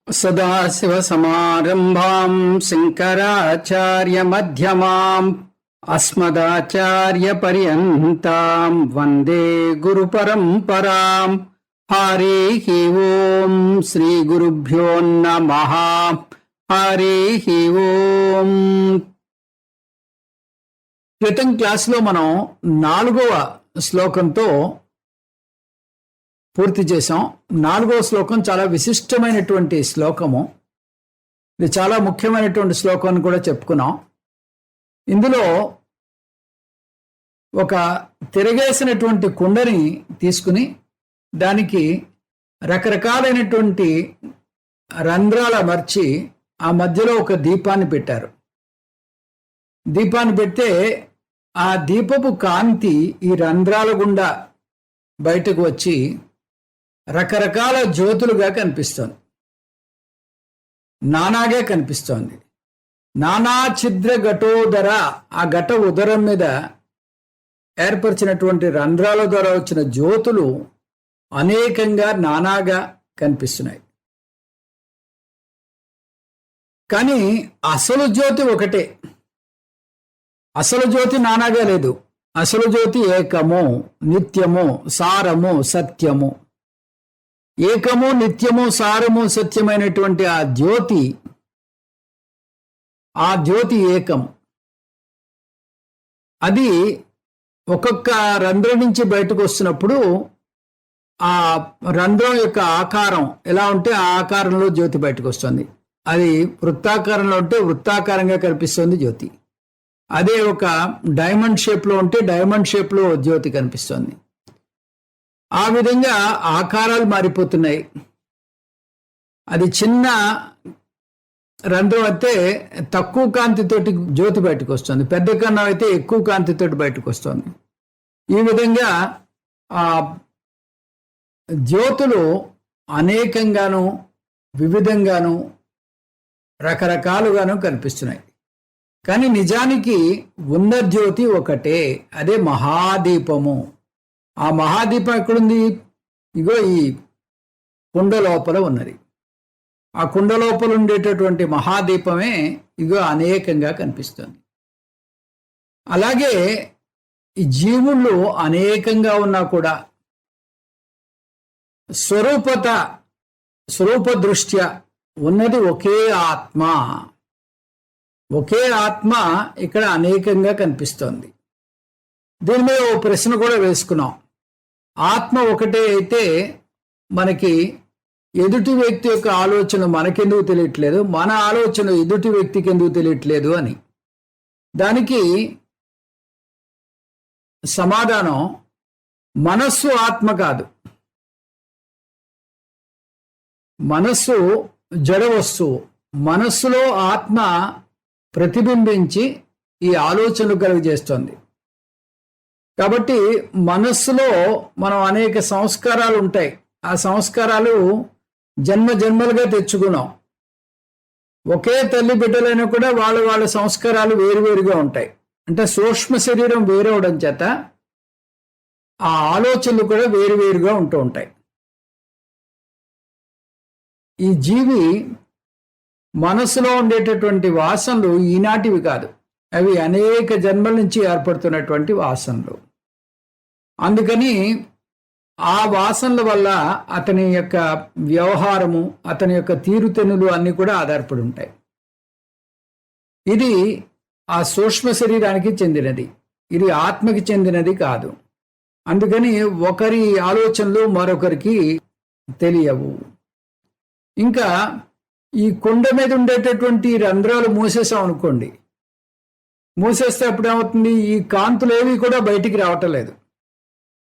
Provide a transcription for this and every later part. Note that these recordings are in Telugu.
సదాశివసమారంభాం శంకరాచార్యమధ్యమాం అస్మదాచార్యపర్యంతాం వందే గురుపరంపరాం. హరిః ఓం శ్రీ గురుభ్యో నమః. హరిః ఓం. క్రితం క్లాసులో మనం 4వ శ్లోకంతో పూర్తి చేశాం. 4వ శ్లోకం చాలా విశిష్టమైనటువంటి శ్లోకము. ఇది చాలా ముఖ్యమైనటువంటి శ్లోకం అని కూడా చెప్పుకున్నాం. ఇందులో ఒక తిరగేసినటువంటి కుండని తీసుకుని దానికి రకరకాలైనటువంటి రంధ్రాలు అమర్చి ఆ మధ్యలో ఒక దీపాన్ని పెట్టారు. దీపాన్ని పెడితే ఆ దీపపు కాంతి ఈ రంధ్రాల గుండా బయటకు వచ్చి రకరకాల జ్యోతులుగా కనిపిస్తోంది. నానాగా కనిపిస్తోంది. నానా ఛిద్ర ఘటోదర, ఆ ఘట ఉదరం మీద ఏర్పరిచినటువంటి రంధ్రాల ద్వారా వచ్చిన జ్యోతులు అనేకంగా నానాగా కనిపిస్తున్నాయి. కానీ అసలు జ్యోతి ఒకటే. అసలు జ్యోతి నానాగా లేదు. అసలు జ్యోతి ఏకము, నిత్యము, సారము, సత్యము. ఏకము, నిత్యము, సారము, సత్యమైనటువంటి ఆ జ్యోతి ఏకం. అది ఒక్కొక్క రంధ్రం నుంచి బయటకు వస్తున్నప్పుడు ఆ రంధ్రం యొక్క ఆకారం ఎలా ఉంటే ఆ ఆకారంలో జ్యోతి బయటకు వస్తుంది. అది వృత్తాకారంలో ఉంటే వృత్తాకారంగా కనిపిస్తుంది జ్యోతి. అదే ఒక డైమండ్ షేప్లో ఉంటే డైమండ్ షేప్లో జ్యోతి కనిపిస్తుంది. ఆ విధంగా ఆకారాలు మారిపోతున్నాయి. అది చిన్న రంధ్రం అయితే తక్కువ కాంతితోటి జ్యోతి బయటకు వస్తుంది. పెద్ద కన్నం అయితే ఎక్కువ కాంతితోటి బయటకు వస్తుంది. ఈ విధంగా ఆ జ్యోతులు అనేకంగాను వివిధంగాను రకరకాలుగాను కనిపిస్తున్నాయి. కానీ నిజానికి ఉన్న జ్యోతి ఒకటే. అదే మహాదీపము. ఆ మహాదీపం ఎక్కడుంది? ఇగో ఈ కుండ లోపల ఉన్నది. ఆ కుండ లోపల ఉండేటటువంటి మహాదీపమే ఇగో అనేకంగా కనిపిస్తుంది. అలాగే ఈ జీవుళ్ళు అనేకంగా ఉన్నా కూడా స్వరూప దృష్ట్యా ఉన్నది ఒకే ఆత్మ. ఒకే ఆత్మ ఇక్కడ అనేకంగా కనిపిస్తోంది. దీని మీద ఓ ప్రశ్న కూడా వేసుకున్నాం. ఆత్మ ఒకటే అయితే మనకి ఎదుటి వ్యక్తి యొక్క ఆలోచన మనకెందుకు తెలియట్లేదు, మన ఆలోచన ఎదుటి వ్యక్తికి ఎందుకు తెలియట్లేదు అని. దానికి సమాధానం మనస్సు ఆత్మ కాదు. మనస్సు జడ వస్తువు. మనస్సులో ఆత్మ ప్రతిబింబించి ఈ ఆలోచనలు కలుగజేస్తుంది. కాబట్టి మనస్సులో మనం అనేక సంస్కారాలు ఉంటాయి. ఆ సంస్కారాలు జన్మలుగా తెచ్చుకున్నాం. ఒకే తల్లి బిడ్డలైనా కూడా వాళ్ళ సంస్కారాలు వేరువేరుగా ఉంటాయి. అంటే సూక్ష్మ శరీరం వేరవడం చేత ఆ ఆలోచనలు కూడా వేరువేరుగా ఉంటూ ఉంటాయి. ఈ జీవి మనసులో ఉండేటటువంటి వాసనలు ఈనాటివి కాదు. అవి అనేక జన్మల నుంచి ఏర్పడుతున్నటువంటి వాసనలు. అందుకని ఆ వాసనల వల్ల అతని యొక్క వ్యవహారము, అతని యొక్క తీరుతెన్నులు అన్నీ కూడా ఆధారపడి ఉంటాయి. ఇది ఆ సూక్ష్మ శరీరానికి చెందినది. ఇది ఆత్మకి చెందినది కాదు. అందుకని ఒకరి ఆలోచనలు మరొకరికి తెలియవు. ఇంకా ఈ కుండ మీద ఉండేటటువంటి రంధ్రాలు మూసేసాం అనుకోండి. మూసేస్తే అప్పుడు ఏమవుతుంది? ఈ కాంతులు ఏవి కూడా బయటికి రావటం లేదు.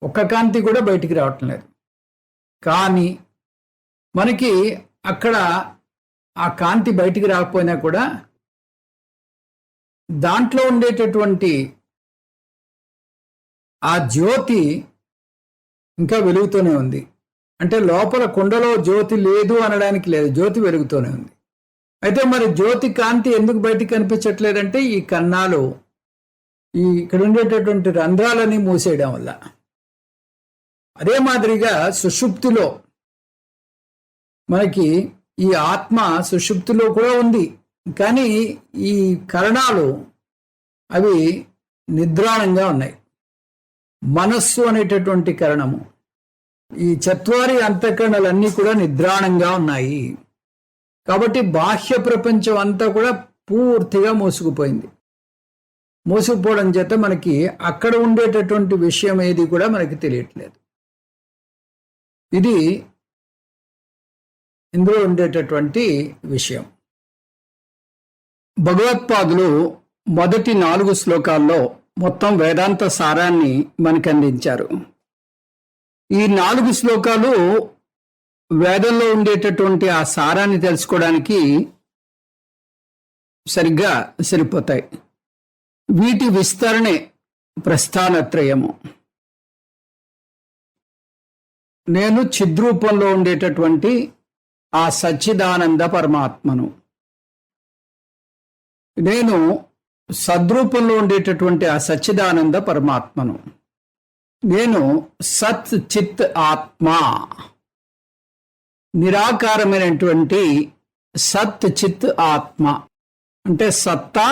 ఒక్క కాంతి కూడా బయటికి రావటం లేదు. కానీ మనకి అక్కడ ఆ కాంతి బయటికి రాకపోయినా కూడా దాంట్లో ఉండేటటువంటి ఆ జ్యోతి ఇంకా వెలుగుతూనే ఉంది. అంటే లోపల కుండలో జ్యోతి లేదు అనడానికి లేదు, జ్యోతి వెలుగుతూనే ఉంది. అయితే మరి జ్యోతి కాంతి ఎందుకు బయటికి కనిపించట్లేదంటే ఈ కన్నాలు, ఇక్కడ ఉండేటటువంటి రంధ్రాలని మూసేయడం వల్ల. అదే మాదిరిగా సుషుప్తిలో మనకి ఈ ఆత్మ సుషుప్తిలో కూడా ఉంది, కానీ ఈ కరణాలు అవి నిద్రాణంగా ఉన్నాయి. మనస్సు అనేటటువంటి కరణము, ఈ చత్వారి అంతఃకరణలన్నీ కూడా నిద్రాణంగా ఉన్నాయి. కాబట్టి బాహ్య ప్రపంచం అంతా కూడా పూర్తిగా మూసుకుపోయింది. మూసుకుపోవడం చేత మనకి అక్కడ ఉండేటటువంటి విషయం ఏది కూడా మనకి తెలియట్లేదు. ఇది ఇందులో ఉండేటటువంటి విషయం. భగవత్పాదులు మొదటి 4 శ్లోకాల్లో మొత్తం వేదాంత సారాన్ని మనకు అందించారు. ఈ 4 శ్లోకాలు వేదంలో ఉండేటటువంటి ఆ సారాన్ని తెలుసుకోవడానికి సరిగ్గా సరిపోతాయి. వీటి విస్తరణే ప్రస్థానత్రయము. నేను చిద్రూపంలో ఉండేటటువంటి ఆ సచ్చిదానంద పరమాత్మను, నేను సద్రూపంలో ఉండేటటువంటి ఆ సచ్చిదానంద పరమాత్మను, నేను సత్ చిత్ ఆత్మ, నిరాకారమైనటువంటి సత్ చిత్ ఆత్మ అంటే సత్తా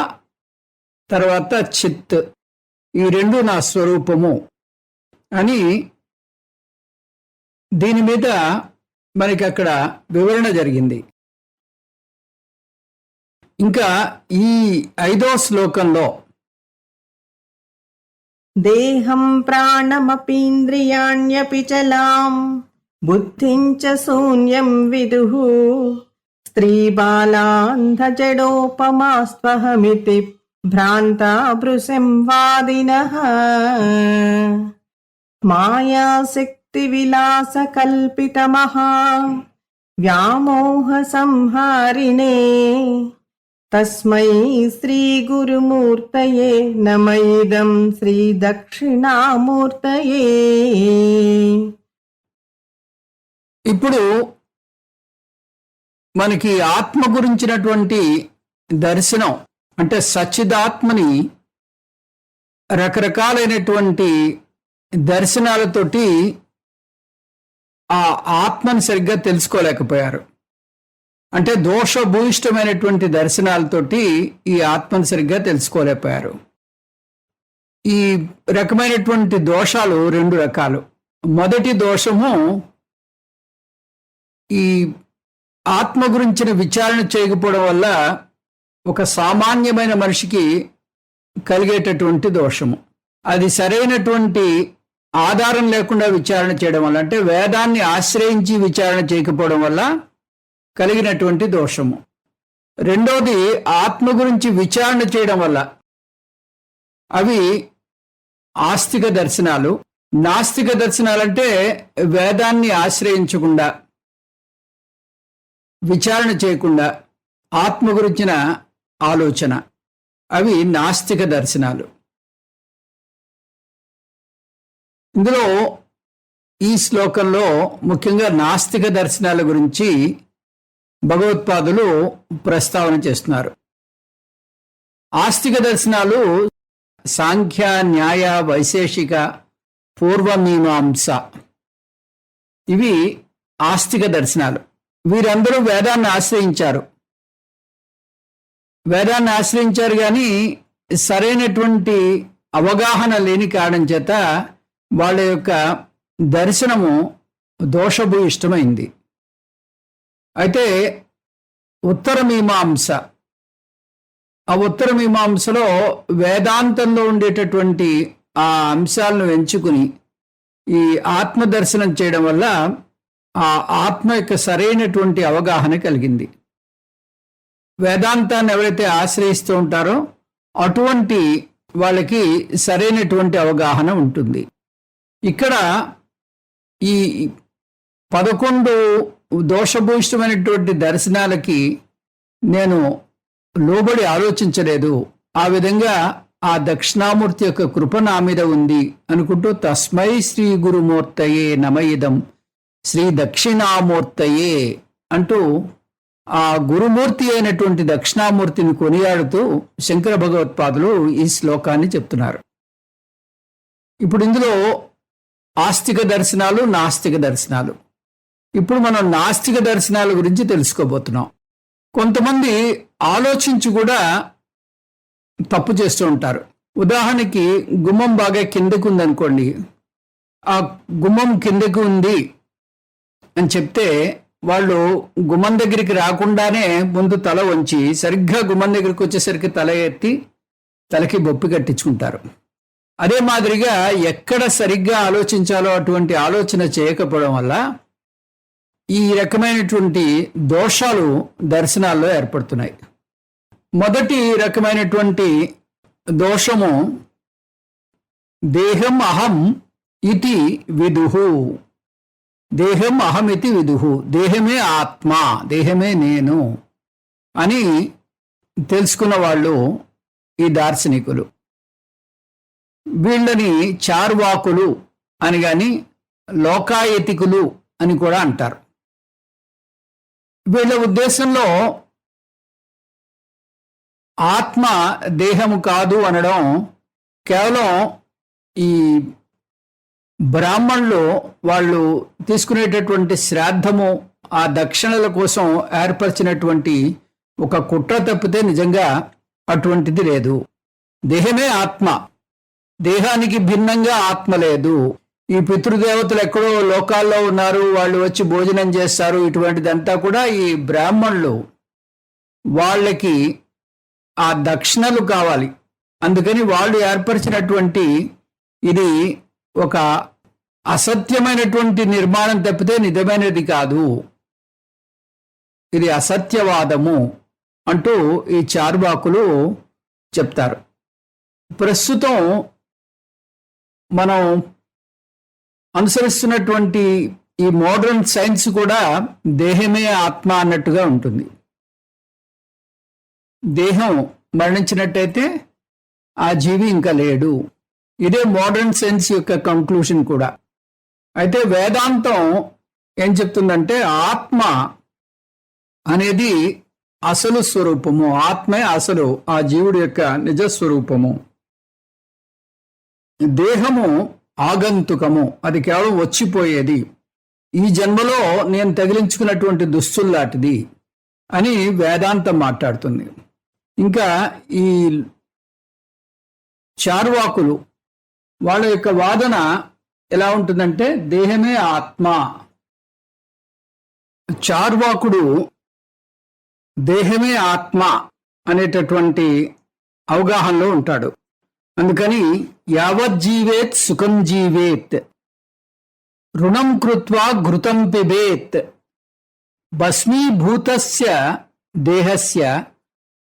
తర్వాత చిత్, ఈ రెండు నా స్వరూపము అని దీని మీద మనకి అక్కడ వివరణ జరిగింది. ఇంకా ఈ 5వ శ్లోకంలో దేహం ప్రాణమపీంద్రియాణ్యపి చలాం బుద్ధించ శూన్యం విదుః స్త్రీ బాలాంధజడోపమాస్త్వహమితి భ్రాంతా భృశం వాదినః మాయాశక్తి విలాస కల్పితమహా వ్యామోహ సంహారిణే తస్మై శ్రీ గురుమూర్తయే నమ ఇదం శ్రీ దక్షిణామూర్తయే. ఇప్పుడు మనకి ఆత్మ గురించినటువంటి దర్శనం అంటే సచ్చిదాత్మని రకరకాలైనటువంటి దర్శనాలతోటి ఆ ఆత్మని సరిగ్గా తెలుసుకోలేకపోయారు. అంటే దోషభూయిష్టమైనటువంటి దర్శనాలతోటి ఈ ఆత్మని సరిగ్గా తెలుసుకోలేకపోయారు. ఈ రకమైనటువంటి దోషాలు 2 రకాలు. మొదటి దోషము ఈ ఆత్మ గురించిన విచారణ చేయకపోవడం వల్ల ఒక సామాన్యమైన మనిషికి కలిగేటటువంటి దోషము. అది సరైనటువంటి ఆధారం లేకుండా విచారణ చేయడం వల్ల, అంటే వేదాన్ని ఆశ్రయించి విచారణ చేయకపోవడం వల్ల కలిగినటువంటి దోషము. రెండోది ఆత్మ గురించి విచారణ చేయడం వల్ల, అవి ఆస్తిక దర్శనాలు. నాస్తిక దర్శనాలంటే వేదాన్ని ఆశ్రయించకుండా విచారణ చేయకుండా ఆత్మ గురించిన ఆలోచన, అవి నాస్తిక దర్శనాలు. ఇందులో ఈ శ్లోకంలో ముఖ్యంగా నాస్తిక దర్శనాల గురించి భగవత్పాదులు ప్రస్తావన చేస్తున్నారు. ఆస్తిక దర్శనాలు సాంఖ్య, న్యాయ, వైశేషిక, పూర్వమీమాంస, ఇవి ఆస్తిక దర్శనాలు. వీరందరూ వేదాన్ని ఆశ్రయించారు. వేదాన్ని ఆశ్రయించారు కానీ సరైనటువంటి అవగాహన లేని కారణం చేత వాళ్ళ యొక్క దర్శనము దోషభూయిష్టమైంది. అయితే ఉత్తర మీమాంస, ఆ ఉత్తర మీమాంసలో వేదాంతంలో ఉండేటటువంటి ఆ అంశాలను ఎంచుకుని ఈ ఆత్మ దర్శనం చేయడం వల్ల ఆ ఆత్మ యొక్క సరైనటువంటి అవగాహన కలిగింది. వేదాంతాన్ని ఎవరైతే ఆశ్రయిస్తూ ఉంటారో అటువంటి వాళ్ళకి సరైనటువంటి అవగాహన ఉంటుంది. ఇక్కడ ఈ 11 దోషభూయిష్టమైనటువంటి దర్శనాలకి నేను లోబడి ఆలోచించలేదు, ఆ విధంగా ఆ దక్షిణామూర్తి యొక్క కృప నా మీద ఉంది అనుకుంటూ తస్మై శ్రీ గురుమూర్తయే నమ ఇదం శ్రీ దక్షిణామూర్తయే అంటూ ఆ గురుమూర్తి అయినటువంటి దక్షిణామూర్తిని కొనియాడుతూ శంకర భగవత్పాదులు ఈ శ్లోకాన్ని చెప్తున్నారు. ఇప్పుడు ఇందులో ఆస్తిక దర్శనాలు, నాస్తిక దర్శనాలు, ఇప్పుడు మనం నాస్తిక దర్శనాల గురించి తెలుసుకోబోతున్నాం. కొంతమంది ఆలోచించి కూడా తప్పు చేస్తూ ఉంటారు. ఉదాహరణకి గుమ్మం బాగా కిందకు ఉందనుకోండి, ఆ గుమ్మం కిందకు ఉంది అని చెప్తే వాళ్ళు గుమ్మం దగ్గరికి రాకుండానే ముందు తల వంచి సరిగ్గా గుమ్మం దగ్గరికి వచ్చేసరికి తల ఎత్తి తలకి బొప్పి కట్టించుకుంటారు. అదే మాదిరిగా ఎక్కడ సరిగ్గా ఆలోచించాలో అటువంటి ఆలోచన చేయకపోవడం వల్ల ఈ రకమైనటువంటి దోషాలు దర్శనాల్లో ఏర్పడుతున్నాయి. మొదటి రకమైనటువంటి దోషము దేహం అహం ఇతి విదుహు. దేహం అహమితి విదుహు. దేహమే ఆత్మ, దేహమే నేను అని తెలుసుకున్న వాళ్ళు ఈ దార్శనికులు. వీళ్ళని చార్వాకులు అని గాని లోకాయతికులు అని కూడా అంటారు. వీళ్ళ ఉద్దేశంలో ఆత్మ దేహము కాదు అనడం కేవలం ఈ బ్రాహ్మణులు వాళ్ళు తీసుకునేటటువంటి శ్రాద్ధము, ఆ దక్షిణల కోసం ఏర్పరిచినటువంటి ఒక కుట్ర తప్పితే నిజంగా అటువంటిది లేదు. దేహమే ఆత్మ, దేహానికి భిన్నంగా ఆత్మ లేదు. ఈ పితృదేవతలు ఎక్కడో లోకాల్లో ఉన్నారు, వాళ్ళు వచ్చి భోజనం చేస్తారు, ఇటువంటిదంతా కూడా ఈ బ్రాహ్మణులు వాళ్ళకి ఆ దక్షిణలు కావాలి. అందుకని వాళ్ళు ఏర్పరిచినటువంటి ఇది ఒక అసత్యమైనటువంటి నిర్మాణం తప్పితే నిజమైనది కాదు, ఇది అసత్యవాదము అంటూ ఈ చార్వాకులు చెప్తారు. ప్రస్తుతం మనం అనుసరిస్తున్నటువంటి ఈ మోడర్న్ సైన్స్ కూడా దేహమే ఆత్మ అన్నట్టుగా ఉంటుంది. దేహం మరణించినట్టయితే ఆ జీవి ఇంకా లేడు. ఇదే మోడర్న్ సైన్స్ యొక్క కంక్లూషన్ కూడా. అయితే వేదాంతం ఏం చెప్తుందంటే ఆత్మ అనేది అసలు స్వరూపము, ఆత్మే అసలు ఆ జీవుడి యొక్క నిజస్వరూపము. దేహము ఆగంతుకము, అది కేవలం వచ్చిపోయేది, ఈ జన్మలో నేను తగిలించుకున్నటువంటి దుస్తుల్లాంటిది అని వేదాంతం మాట్లాడుతుంది. ఇంకా ఈ చార్వాకులు వాళ్ళ యొక్క వాదన ఎలా ఉంటుందంటే దేహమే ఆత్మ. చార్వాకుడు దేహమే ఆత్మ అనేటటువంటి అవగాహనలో ఉంటాడు. అందుకని యావజ్జీవేత్ సుఖం జీవేత్, రుణం కృత్వా ఘృతం పిబేత్, భస్మీభూతస్య దేహస్య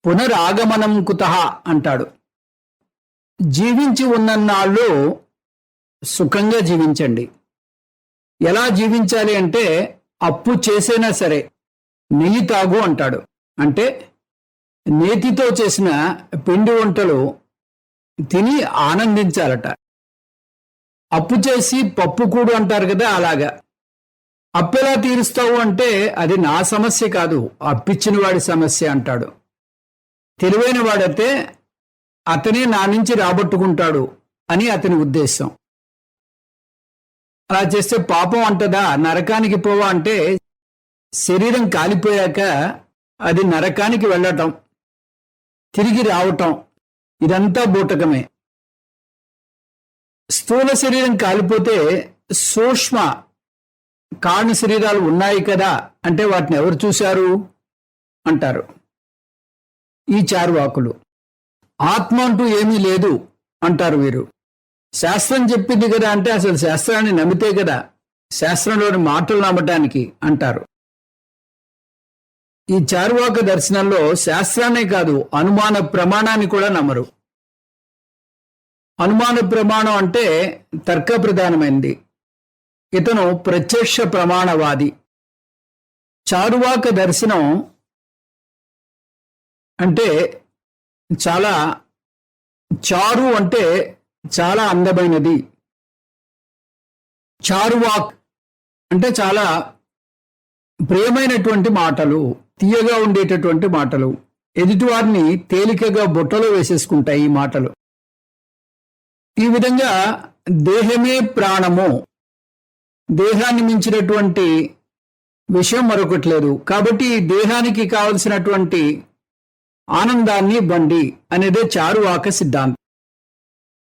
పునరాగమనం కుతః అంటాడు. జీవించి ఉన్నన్నాళ్ళు సుఖంగా జీవించండి. ఎలా జీవించాలి అంటే అప్పు చేసైనా సరే నెయ్యి తాగు అంటాడు. అంటే నేతితో చేసిన పిండి వంటలు తిని ఆనందించాలట. అప్పు చేసి పప్పు కూడు అంటారు కదా, అలాగా. అప్పెలా తీరుస్తావు అంటే అది నా సమస్య కాదు, అప్పిచ్చిన వాడి సమస్య అంటాడు. తెలివైన వాడైతే అతనే నా నుంచి రాబట్టుకుంటాడు అని అతని ఉద్దేశం. అలా చేస్తే పాపం అంటదా, నరకానికి పోవా అంటే శరీరం కాలిపోయాక అది నరకానికి వెళ్ళటం, తిరిగి రావటం, ఇదంతా బూటకమే. స్థూల శరీరం కాలిపోతే సూక్ష్మ కారణ శరీరాలు ఉన్నాయి కదా అంటే వాటిని ఎవరు చూశారు అంటారు ఈ చార్వాకులు. ఆత్మ అంటూ ఏమీ లేదు అంటారు వీరు. శాస్త్రం చెప్పింది కదా అంటే అసలు శాస్త్రాన్ని నమ్మితే కదా శాస్త్రంలోని మాటలు నమ్మటానికి అంటారు. ఈ చార్వాక దర్శనంలో శాస్త్రాన్నే కాదు అనుమాన ప్రమాణాన్ని కూడా నమ్మరు. అనుమాన ప్రమాణం అంటే తర్క ప్రధానమైంది. ఇతను ప్రత్యక్ష ప్రమాణవాది. చారువాక దర్శనం అంటే చాలా, చారు అంటే చాలా అందమైనది. చారువాక్ అంటే చాలా ప్రియమైనటువంటి మాటలు, తీయగా ఉండేటటువంటి మాటలు, ఎదుటివారిని తేలికగా బుట్టలో వేసేసుకుంటాయి ఈ మాటలు. ఈ విధంగా దేహమే ప్రాణము, దేహాన్ని మించినటువంటి విషయం మరొకటి లేదు. కాబట్టి ఈ దేహానికి కావలసినటువంటి ఆనందాన్ని ఇవ్వండి అనేదే చారువాక సిద్ధాంతం.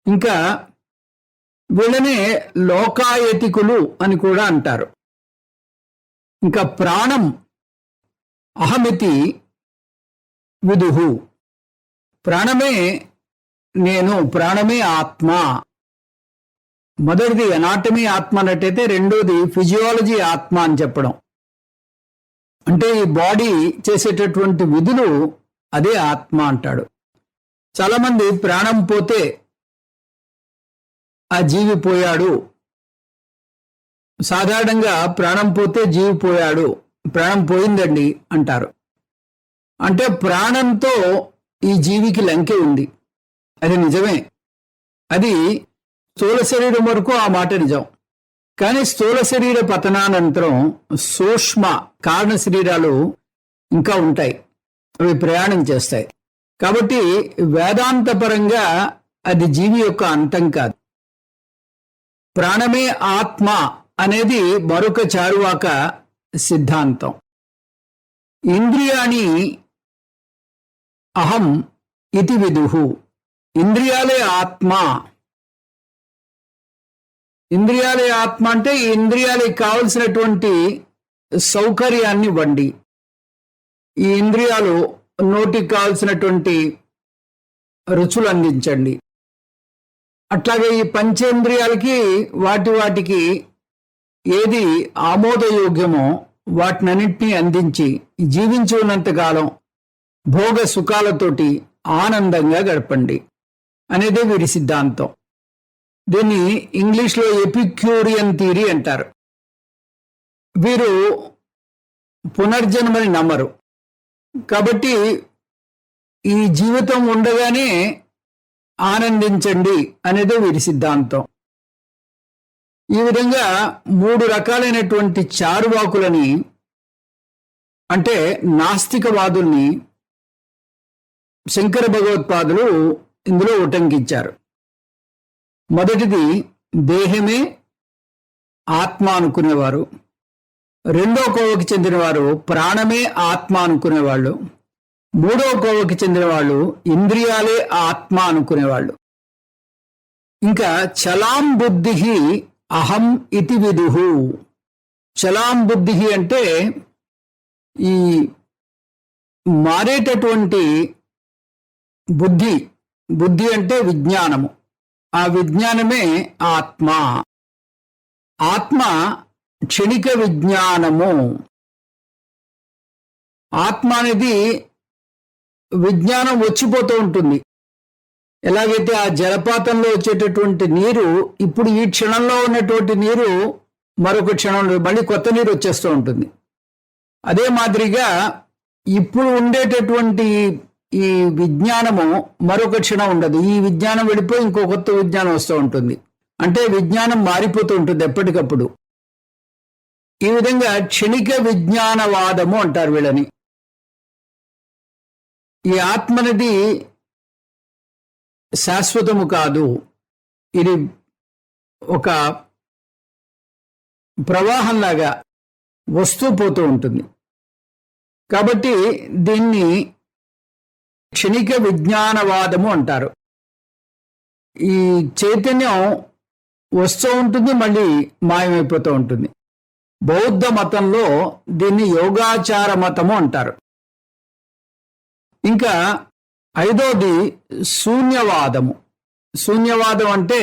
ఇంకా వీళ్ళనే లోకాయతికులు అని కూడా అంటారు. ఇంకా ప్రాణం అహమితి విదుహు, ప్రాణమే నేను, ప్రాణమే ఆత్మ. మొదటిది అనాటమీ ఆత్మ అన్నట్టయితే రెండోది ఫిజియాలజీ ఆత్మ అని చెప్పడం. అంటే ఈ బాడీ చేసేటటువంటి విధులు అదే ఆత్మ అంటాడు. చాలామంది ప్రాణం పోతే ఆ జీవి పోయాడు, సాధారణంగా ప్రాణం పోతే జీవి పోయాడు, ప్రాణం పోయిందండి అంటారు. అంటే ప్రాణంతో ఈ జీవికి లంకె ఉంది. అది నిజమే. అది స్థూల శరీరం వరకు ఆ మాట నిజం. కానీ స్థూల శరీర పతనానంతరం సూక్ష్మ కారణ శరీరాలు ఇంకా ఉంటాయి, అవి ప్రయాణం చేస్తాయి. కాబట్టి వేదాంతపరంగా అది జీవి యొక్క అంతం కాదు. ప్రాణమే ఆత్మ అనేది మరొక చారువాక సిద్ధాంతం. ఇంద్రియాణి అహం ఇతి విదుహు, ఇంద్రియాలే ఆత్మ. ఇంద్రియాలే ఆత్మ అంటే ఈ ఇంద్రియాలకు కావలసినటువంటి సౌకర్యాన్ని ఇవ్వండి. ఈ ఇంద్రియాలు నోటికి కావలసినటువంటి రుచులు అందించండి. అట్లాగే ఈ పంచేంద్రియాలకి వాటికి ఏది ఆమోదయోగ్యమో వాటినన్నింటినీ అందించి జీవించి ఉన్నంతకాలం భోగ సుఖాలతోటి ఆనందంగా గడపండి అనేదే వీరి సిద్ధాంతం. దీన్ని ఇంగ్లీష్లో ఎపిక్యూరియన్ థియరీ అంటారు. వీరు పునర్జన్మని నమ్మరు. కాబట్టి ఈ జీవితం ఉండగానే ఆనందించండి అనేదే వీరి సిద్ధాంతం. ఈ విధంగా 3 రకాలైనటువంటి చారువాకులని, అంటే నాస్తికవాదుల్ని శంకర భగవత్పాదులు ఇందులో ఉటంకించారు. మొదటిది దేహమే ఆత్మ అనుకునేవారు. రెండో కోవకి చెందినవారు ప్రాణమే ఆత్మ అనుకునేవాళ్ళు. మూడో కోవకి చెందిన వాళ్ళు ఇంద్రియాలే ఆత్మ అనుకునేవాళ్ళు. ఇంకా చలాం బుద్ధి అహం ఇతి విదుహు. చలాం బుద్ధి అంటే ఈ మారేటటువంటి బుద్ధి. బుద్ధి అంటే విజ్ఞానము. ఆ విజ్ఞానమే ఆత్మ. ఆత్మ క్షణిక విజ్ఞానము. ఆత్మ అనేది విజ్ఞానం వచ్చిపోతూ ఉంటుంది. ఎలాగైతే ఆ జలపాతంలో వచ్చేటటువంటి నీరు ఇప్పుడు ఈ క్షణంలో ఉన్నటువంటి నీరు మరొక క్షణంలో మళ్ళీ కొత్త నీరు వచ్చేస్తూ ఉంటుంది. అదే మాదిరిగా ఇప్పుడు ఉండేటటువంటి ఈ విజ్ఞానము మరొక క్షణం ఉండదు. ఈ విజ్ఞానం వెళ్ళిపోయి ఇంకో కొత్త విజ్ఞానం వస్తూ ఉంటుంది. అంటే విజ్ఞానం మారిపోతూ ఉంటుంది ఎప్పటికప్పుడు. ఈ విధంగా క్షణిక విజ్ఞానవాదము అంటారు వీళ్ళని. ఈ ఆత్మనిది శాశ్వతము కాదు, ఇది ఒక ప్రవాహంలాగా వస్తూ పోతూ ఉంటుంది. కాబట్టి దీన్ని క్షణిక విజ్ఞానవాదము అంటారు. ఈ చైతన్యం వస్తూ ఉంటుంది, మళ్ళీ మాయమైపోతూ ఉంటుంది. బౌద్ధ మతంలో దీన్ని యోగాచార మతము అంటారు. ఇంకా 5వది శూన్యవాదము. శూన్యవాదం అంటే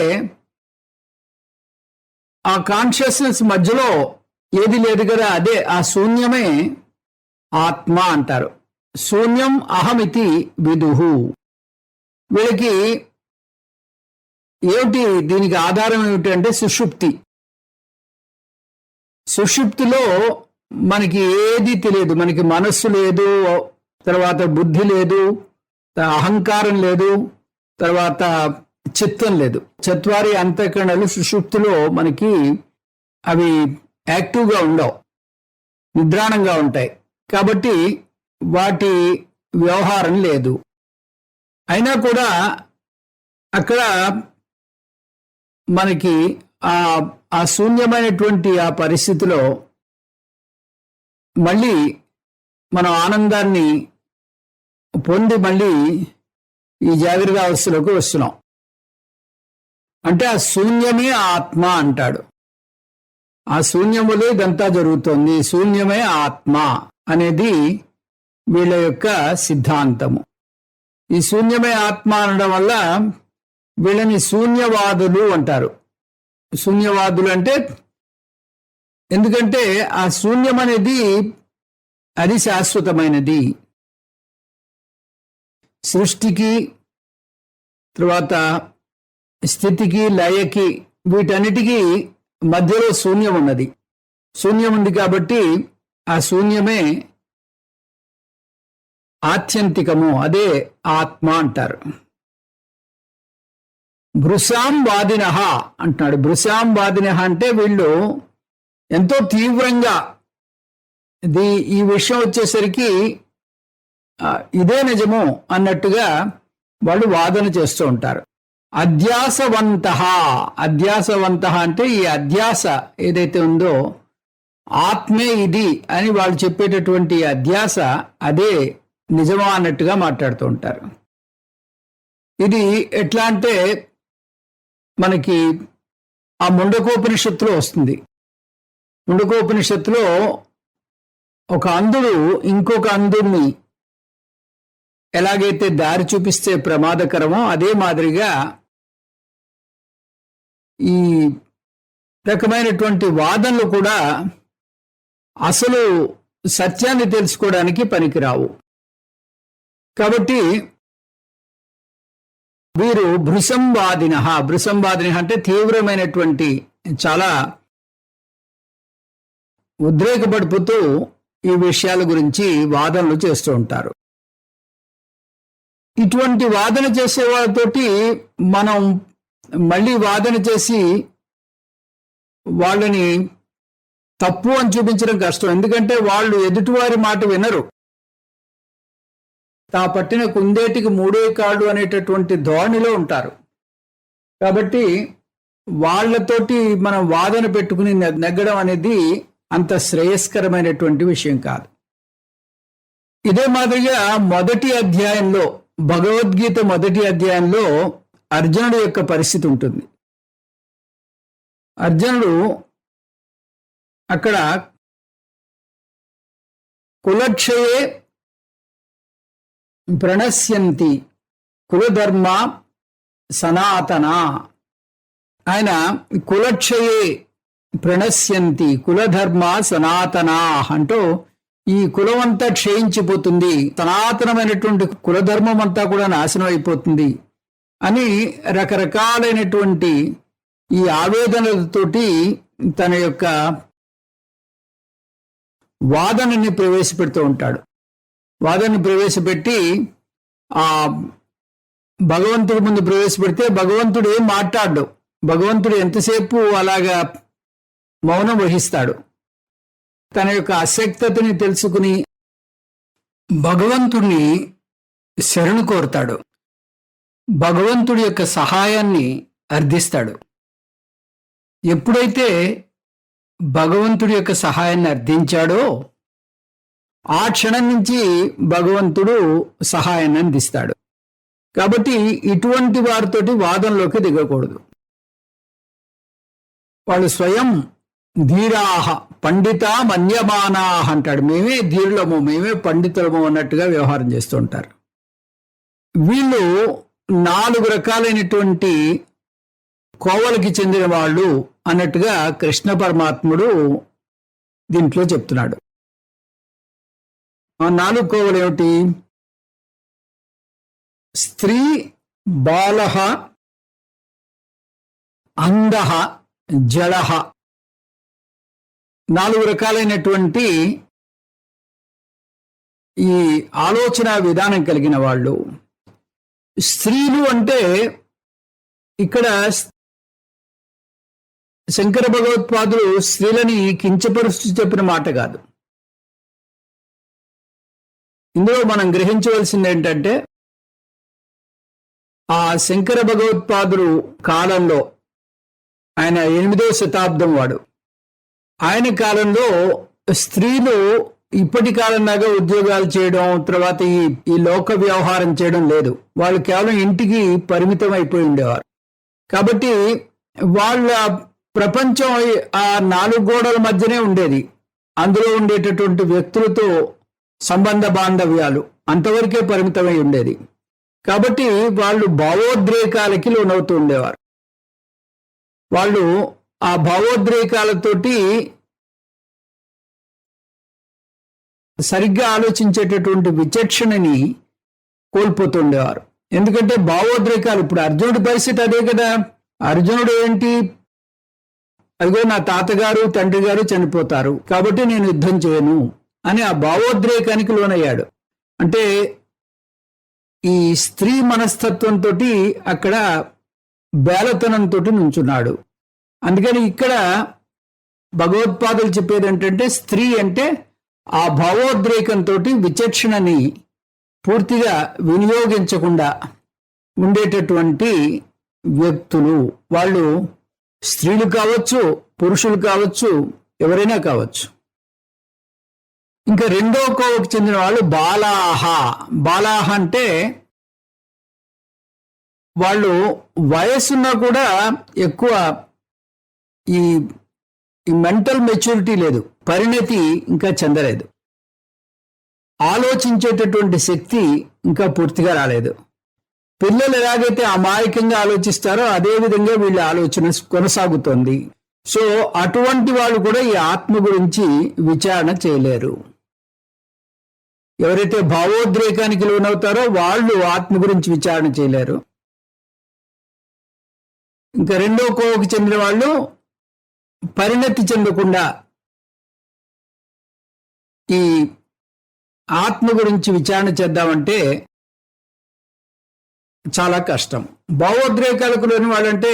ఆ కాన్షియస్నెస్ మధ్యలో ఏది లేదు కదా, అదే ఆ శూన్యమే ఆత్మ అంటారు. శూన్యం అహమితి విదుహు. వీళ్ళకి ఏమిటి దీనికి ఆధారం ఏమిటి అంటే సుషుప్తి. సుషుప్తిలో మనకి ఏది తెలియదు. మనకి మనస్సు లేదు, తర్వాత బుద్ధి లేదు, అహంకారం లేదు, తర్వాత చిత్తం లేదు. చత్వారి అంతఃకరణలు సుషుప్తిలో మనకి అవి యాక్టివ్గా ఉండవు, నిద్రాణంగా ఉంటాయి. కాబట్టి వాటి వ్యవహారం లేదు. అయినా కూడా అక్కడ మనకి ఆ శూన్యమైనటువంటి ఆ పరిస్థితిలో మళ్ళీ మనం ఆనందాన్ని పొంది మళ్ళీ ఈ జాగ్రత్త అవస్థలోకి వస్తున్నాం. అంటే ఆ శూన్యమే ఆత్మ అంటాడు. ఆ శూన్యములో ఇదంతా జరుగుతోంది, శూన్యమే ఆత్మ అనేది వీళ్ళ యొక్క సిద్ధాంతము. ఈ శూన్యమే ఆత్మ అనడం వల్ల వీళ్ళని శూన్యవాదులు అంటారు. శూన్యవాదులు అంటే ఎందుకంటే ఆ శూన్యం అనేది అది శాశ్వతమైనది. సృష్టికి, తర్వాత స్థితికి, లయకి, వీటన్నిటికీ మధ్యలో శూన్యం ఉన్నది. శూన్యం ఉంది కాబట్టి ఆ శూన్యమే ఆత్యంతికము, అదే ఆత్మ అంటారు. భృశాం వాదినః అంటున్నాడు. భృశాం వాదినః అంటే వీళ్ళు ఎంతో తీవ్రంగా ఈ విషయం వచ్చేసరికి ఇదే నిజము అన్నట్టుగా వాళ్ళు వాదన చేస్తూ ఉంటారు. అధ్యాసవంతః, అధ్యాసవంతః అంటే ఈ అధ్యాస ఏదైతే ఉందో ఆత్మే ఇది అని వాళ్ళు చెప్పేటటువంటి అధ్యాస అదే నిజమా అన్నట్టుగా మాట్లాడుతూ ఉంటారు. ఇది ఎట్లా అంటే మనకి ఆ ముండకోపనిషత్తులో వస్తుంది. ముండకోపనిషత్తులో ఒక అంధుడు ఇంకొక అంధుడిని ఎలాగైతే దారి చూపిస్తే ప్రమాదకరమో అదే మాదిరిగా ఈ రకమైనటువంటి వాదనలు కూడా అసలు సత్యాన్ని తెలుసుకోవడానికి పనికిరావు. కాబట్టి వీరు భృశంవాదిన, భృశంవాదిన అంటే తీవ్రమైనటువంటి చాలా ఉద్రేకపడిపోతూ ఈ విషయాల గురించి వాదనలు చేస్తూ ఉంటారు. ఇటువంటి వాదన చేసే వాళ్ళతోటి మనం మళ్ళీ వాదన చేసి వాళ్ళని తప్పు అని చూపించడం కష్టం. ఎందుకంటే వాళ్ళు ఎదుటివారి మాట వినరు. తా పట్టిన కుందేటికి మూడే కాళ్ళు అనేటటువంటి ధోరణిలో ఉంటారు. కాబట్టి వాళ్లతోటి మనం వాదన పెట్టుకుని నెగ్గడం అనేది అంత శ్రేయస్కరమైనటువంటి విషయం కాదు. ఇదే మాదిరిగా మొదటి అధ్యాయంలో, భగవద్గీత మొదటి అధ్యాయంలో అర్జునుడి యొక్క పరిస్థితి ఉంటుంది. అర్జునుడు అక్కడ కులక్షయే ప్రణశ్యంతి కులధర్మ సనాతన, ఆయన కులక్షయే ప్రణశ్యంతి కులధర్మ సనాతనా అంటూ ఈ కులమంతా క్షయించిపోతుంది, సనాతనమైనటువంటి కులధర్మం అంతా కూడా నాశనం అయిపోతుంది అని రకరకాలైనటువంటి ఈ ఆవేదనలతోటి తన యొక్క వాదనని ప్రవేశపెడుతూ ఉంటాడు. వాదనని ప్రవేశపెట్టి ఆ భగవంతుడి ముందు ప్రవేశపెడితే భగవంతుడు ఏం మాట్లాడు. భగవంతుడు ఎంతసేపు అలాగా మౌనం వహిస్తాడు. తన యొక్క అశక్తతని తెలుసుకుని భగవంతుడిని శరణు కోరుతాడు. భగవంతుడి యొక్క సహాయాన్ని అర్థిస్తాడు. ఎప్పుడైతే భగవంతుడి యొక్క సహాయాన్ని అర్థించాడో ఆ క్షణం నుంచి భగవంతుడు సహాయాన్ని అందిస్తాడు. కాబట్టి ఇటువంటి వారితోటి వాదనలోకి దిగకూడదు. వాళ్ళు స్వయం ధీరాహ పండిత మన్యమానాహ అంటాడు. మేమే ధీరులము, మేమే పండితులము అన్నట్టుగా వ్యవహారం చేస్తూ ఉంటారు. వీళ్ళు 4 రకాలైనటువంటి కోవలకి చెందిన వాళ్ళు అన్నట్టుగా కృష్ణ పరమాత్ముడు దీంట్లో చెప్తున్నాడు. ఆ 4 కోవలు ఏమిటి? స్త్రీ, బాలః, అంధః, జడః. 4 రకాలైనటువంటి ఈ ఆలోచన విధానం కలిగిన వాళ్ళు. స్త్రీలు అంటే ఇక్కడ శంకర భగవత్పాదులు స్త్రీలని కించపరుస్తూ చెప్పిన మాట కాదు. ఇందులో మనం గ్రహించవలసింది ఏంటంటే ఆ శంకర భగవత్పాదులు కాలంలో, ఆయన 8వ శతాబ్దం వాడు, ఆయన కాలంలో స్త్రీలు ఇప్పటి కాలంలాగా ఉద్యోగాలు చేయడం, తర్వాత ఈ లోక వ్యవహారం చేయడం లేదు. వాళ్ళు కేవలం ఇంటికి పరిమితం అయిపోయి ఉండేవారు. కాబట్టి వాళ్ళ ప్రపంచం ఆ 4 గోడల మధ్యనే ఉండేది. అందులో ఉండేటటువంటి వ్యక్తులతో సంబంధ బాంధవ్యాలు అంతవరకే పరిమితమై ఉండేది. కాబట్టి వాళ్ళు భావోద్రేకాలకి లోనవుతూ ఉండేవారు. వాళ్ళు ఆ భావోద్రేకాలతోటి సరిగ్గా ఆలోచించేటటువంటి విచక్షణని కోల్పోతుండేవారు. ఎందుకంటే భావోద్రేకాలు, ఇప్పుడు అర్జునుడి పరిస్థితి అదే కదా. అర్జునుడు ఏంటి, అదిగో నా తాతగారు తండ్రి గారు చనిపోతారు కాబట్టి నేను యుద్ధం చేయను అని ఆ భావోద్రేకానికి లోనయ్యాడు. అంటే ఈ స్త్రీ మనస్తత్వంతో అక్కడ బేలతనంతో నుంచున్నాడు. అందుకని ఇక్కడ భగవత్పాదులు చెప్పేది ఏంటంటే, స్త్రీ అంటే ఆ భావోద్రేకంతో విచక్షణని పూర్తిగా వినియోగించకుండా ఉండేటటువంటి వ్యక్తులు. వాళ్ళు స్త్రీలు కావచ్చు, పురుషులు కావచ్చు, ఎవరైనా కావచ్చు. ఇంకా రెండో కోవకు చెందిన వాళ్ళు బాలాహ. బాలాహ అంటే వాళ్ళు వయస్సున్నా కూడా ఎక్కువ ఈ మెంటల్ మెచ్యూరిటీ లేదు, పరిణతి ఇంకా చెందలేదు, ఆలోచించేటటువంటి శక్తి ఇంకా పూర్తిగా రాలేదు. పిల్లలు ఎలాగైతే అమాయకంగా ఆలోచిస్తారో అదే విధంగా వీళ్ళ ఆలోచన కొనసాగుతోంది. సో అటువంటి వాళ్ళు కూడా ఈ ఆత్మ గురించి విచారణ చేయలేరు. ఎవరైతే భావోద్రేకానికి లోనవుతారో వాళ్ళు ఆత్మ గురించి విచారణ చేయలేరు. ఇంకా రెండో కోవకు చెందిన వాళ్ళు పరిణతి చెందకుండా ఈ ఆత్మ గురించి విచారణ చేద్దామంటే చాలా కష్టం. భావోద్రేకాలకు లేని వాళ్ళంటే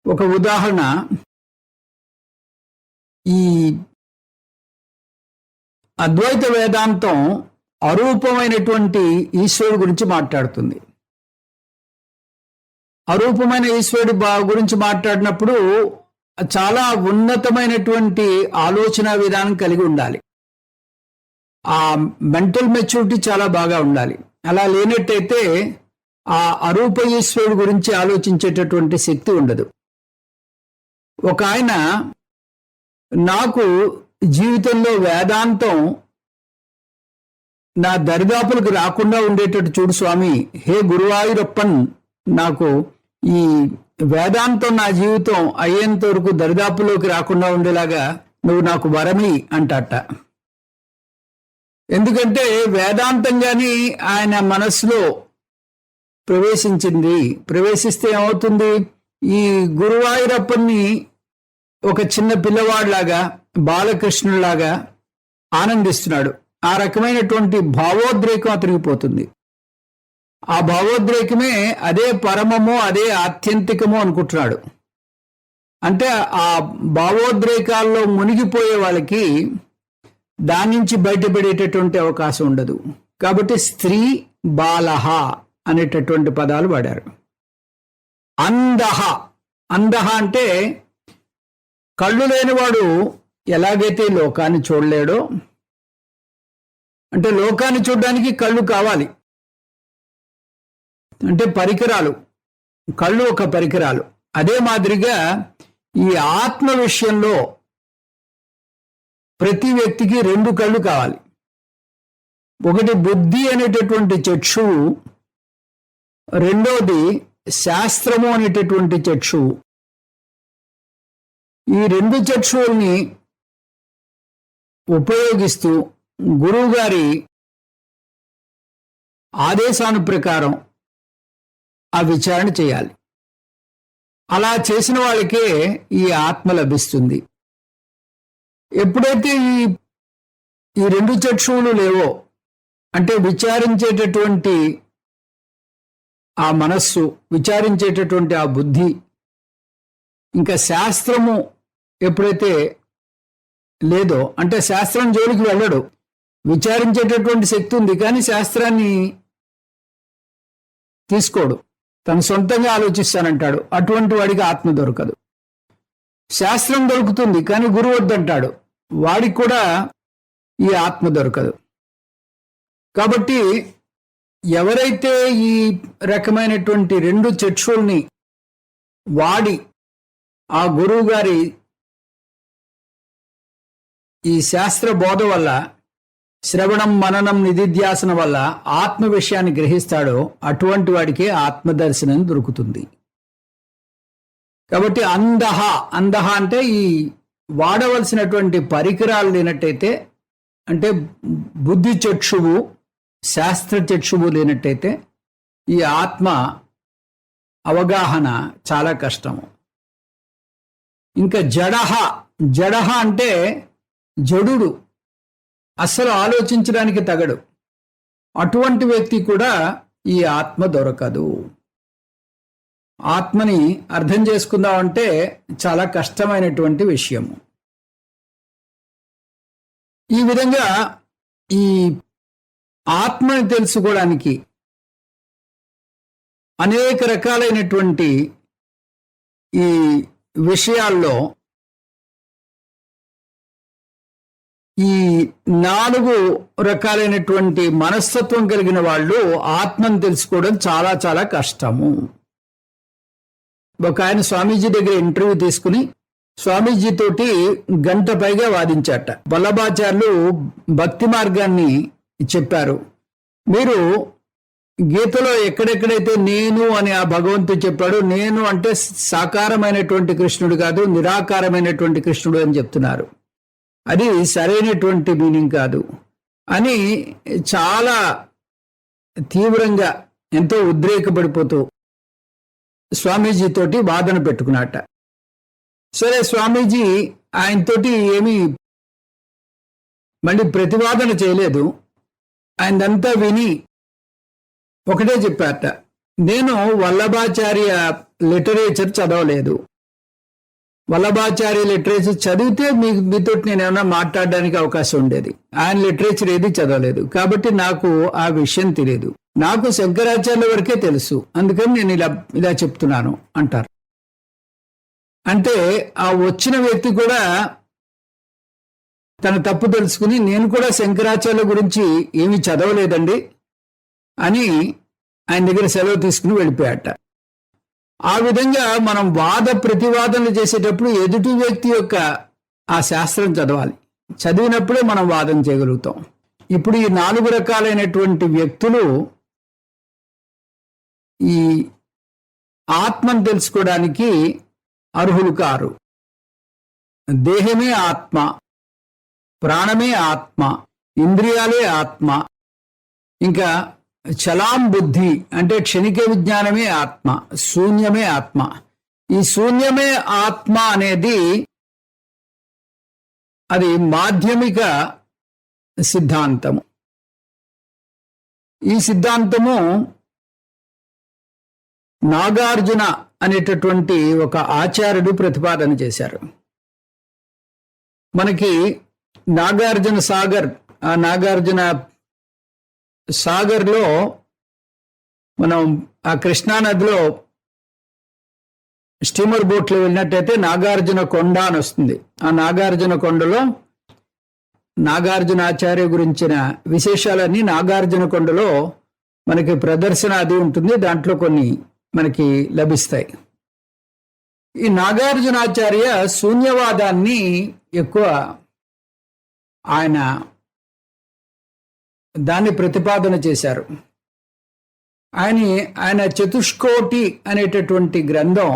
ఒక ఉదాహరణ, ఈ అద్వైత వేదాంతం అరూపమైనటువంటి ఈశ్వరుడు గురించి మాట్లాడుతుంది. అరూపమైన ఈశ్వరుడు గురించి మాట్లాడినప్పుడు చాలా ఉన్నతమైనటువంటి ఆలోచన విధానం కలిగి ఉండాలి. ఆ మెంటల్ మెచ్యూరిటీ చాలా బాగా ఉండాలి. అలా లేనట్టయితే ఆ అరూప ఈశ్వరుడు గురించి ఆలోచించేటటువంటి శక్తి ఉండదు. ఒక ఆయన నాకు జీవితంలో వేదాంతం నా దరిదాపులకు రాకుండా ఉండేటట్టు చూడు స్వామి, హే గురువాయూరప్పన్, నాకు ఈ వేదాంతం నా జీవితం అయ్యేంత వరకు దరిదాపులోకి రాకుండా ఉండేలాగా నువ్వు నాకు వరమి అంటట. ఎందుకంటే వేదాంతం గాని ఆయన మనస్సులో ప్రవేశిస్తే ఏమవుతుంది, ఈ గురువాయూరప్పని ఒక చిన్న పిల్లవాడిలాగా, బాలకృష్ణులాగా ఆనందిస్తున్నాడు. ఆ రకమైనటువంటి భావోద్రేకం అతనికి పోతుంది. ఆ భావోద్రేకమే అదే పరమము, అదే ఆత్యంతికము అనుకుంటున్నాడు. అంటే ఆ భావోద్రేకాల్లో మునిగిపోయే వాళ్ళకి దాని నుంచి బయటపడేటటువంటి అవకాశం ఉండదు. కాబట్టి స్త్రీ, బాలహ అనేటటువంటి పదాలు వాడారు. అందహ. అందహ అంటే కళ్ళు లేనివాడు ఎలాగైతే లోకాన్ని చూడలేడో, అంటే లోకాన్ని చూడడానికి కళ్ళు కావాలి, అంటే పరికరాలు, కళ్ళు ఒక పరికరాలు. అదే మాదిరిగా ఈ ఆత్మ విషయంలో ప్రతి వ్యక్తికి 2 కళ్ళు కావాలి. ఒకటి బుద్ధి అనేటటువంటి చక్షువు, రెండోది శాస్త్రము అనేటటువంటి చక్షువు. ఈ 2 చక్షువుల్ని ఉపయోగిస్తూ గురువుగారి ఆదేశానుప్రకారం ఆ విచారణ చేయాలి. అలా చేసిన వాళ్ళకే ఈ ఆత్మ లభిస్తుంది. ఎప్పుడైతే ఈ 2 చక్షువులు లేవో, అంటే విచారించేటటువంటి ఆ మనస్సు, విచారించేటటువంటి ఆ బుద్ధి, ఇంకా శాస్త్రము ఎప్పుడైతే లేదో, అంటే శాస్త్రం జోలికి వెళ్ళడు, విచారించేటటువంటి శక్తి ఉంది కానీ శాస్త్రాన్ని తీసుకోడు, తను సొంతంగా ఆలోచిస్తానంటాడు. అటువంటి వాడికి ఆత్మ దొరకదు. శాస్త్రం దొరుకుతుంది కానీ గురువు వద్దంటాడు, వాడికి కూడా ఈ ఆత్మ దొరకదు. కాబట్టి ఎవరైతే ఈ రకమైనటువంటి 2 చక్షుల్ని వాడి ఆ గురువు గారి ఈ శాస్త్ర బోధ వల్ల, శ్రవణం మననం నిధిధ్యాసన వల్ల ఆత్మ విషయాన్ని గ్రహిస్తాడో అటువంటి వాడికే ఆత్మదర్శనం దొరుకుతుంది. కాబట్టి అందహ అంటే ఈ వాడవలసినటువంటి పరికరాలు లేనట్టయితే, అంటే బుద్ధి చక్షువు శాస్త్ర చక్షువు లేనట్టయితే ఈ ఆత్మ అవగాహన చాలా కష్టము. ఇంకా జడహ అంటే జడుడు, అస్సలు ఆలోచించడానికి తగడు. అటువంటి వ్యక్తి కూడా ఈ ఆత్మ దొరకదు. ఆత్మని అర్థం చేసుకుందామంటే చాలా కష్టమైనటువంటి విషయము. ఈ విధంగా ఈ ఆత్మని తెలుసుకోవడానికి అనేక రకాలైనటువంటి ఈ విషయాల్లో ఈ 4 రకాలైనటువంటి మనస్తత్వం కలిగిన వాళ్ళు ఆత్మను తెలుసుకోవడం చాలా చాలా కష్టము. ఒక ఆయన స్వామీజీ దగ్గర ఇంటర్వ్యూ తీసుకుని స్వామీజీ తోటి గంట పైగా వాదించాట. వల్లభాచార్యులు భక్తి మార్గాన్ని చెప్పారు. మీరు గీతలో ఎక్కడెక్కడైతే నేను అని ఆ భగవంతుడు చెప్పాడు, నేను అంటే సాకారమైనటువంటి కృష్ణుడు కాదు, నిరాకారమైనటువంటి కృష్ణుడు అని చెప్తున్నారు. అది సరైనటువంటి మీనింగ్ కాదు అని చాలా తీవ్రంగా ఎంతో ఉద్రేకపడిపోతూ స్వామీజీ తోటి వాదన పెట్టుకున్నట్ట. సరే, స్వామీజీ ఆయనతోటి ఏమీ మళ్ళీ ప్రతివాదన చేయలేదు. ఆయనంతా విని ఒకటే చెప్పారట, నేను వల్లభాచార్య లిటరేచర్ చదవలేదు. వల్లభాచార్య లిటరేచర్ చదివితే మీతో నేను ఏమైనా మాట్లాడడానికి అవకాశం ఉండేది. ఆయన లిటరేచర్ ఏది చదవలేదు, కాబట్టి నాకు ఆ విషయం తెలియదు. నాకు శంకరాచార్యుల వరకే తెలుసు, అందుకని నేను ఇలా చెప్తున్నాను అంటారు. అంటే ఆ వచ్చిన వ్యక్తి కూడా తన తప్పు తెలుసుకుని నేను కూడా శంకరాచార్యుల గురించి ఏమీ చదవలేదండి అని ఆయన దగ్గర సెలవు తీసుకుని వెళ్ళిపోయాట. ఆ విధంగా మనం వాద ప్రతివాదనలు చేసేటప్పుడు ఎదుటి వ్యక్తి యొక్క ఆ శాస్త్రం చదవాలి. చదివినప్పుడే మనం వాదన చేయగలుగుతాం. ఇప్పుడు ఈ 4 రకాలైనటువంటి వ్యక్తులు ఈ ఆత్మను తెలుసుకోవడానికి అర్హులు కారు. దేహమే ఆత్మ, ప్రాణమే ఆత్మ, ఇంద్రియాలే ఆత్మ, ఇంకా చలాం బుద్ధి అంటే క్షణిక విజ్ఞానమే ఆత్మ, శూన్యమే ఆత్మ. ఈ శూన్యమే ఆత్మ అనేది అది మాధ్యమిక సిద్ధాంతము. ఈ సిద్ధాంతము నాగార్జున అనేటటువంటి ఒక ఆచార్యుడు ప్రతిపాదన చేశారు. మనకి నాగార్జున సాగర్, ఆ నాగార్జున సాగర్లో మనం ఆ కృష్ణానదిలో స్టీమర్ బోట్లో వెళ్ళినట్టయితే నాగార్జున కొండ అని వస్తుంది. ఆ నాగార్జున కొండలో నాగార్జునాచార్య గురించిన విశేషాలన్నీ నాగార్జున కొండలో మనకి ప్రదర్శన అది ఉంటుంది, దాంట్లో కొన్ని మనకి లభిస్తాయి. ఈ నాగార్జునాచార్య శూన్యవాదాన్ని ఎక్కువ ఆయన దాన్ని ప్రతిపాదన చేశారు. ఆయన చతుష్కోటి అనేటటువంటి గ్రంథం